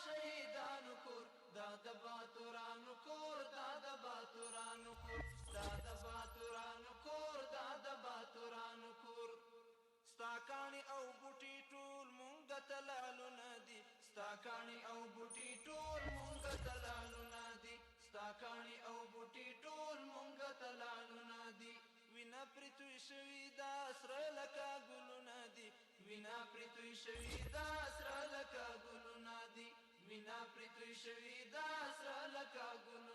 شهیدانو کور دا د باتورانو کور دا د باتورانو کور دا د باتورانو کور دا د باتورانو کور ستا کاڼي او بوټي ټول مونږ ته لالونه دي ستا کاڼي او بوټي ټول مونږ ته لالونه دي ستا کاڼي او بوټي ټول مونږ ته لالونه دي وینا پرې توی شوي دا سره لکه ګلونه دي وینا پرې توی شوي دا سره لکه ګلونه دي وینا پرې توی شوي دا سره لکه ګلونه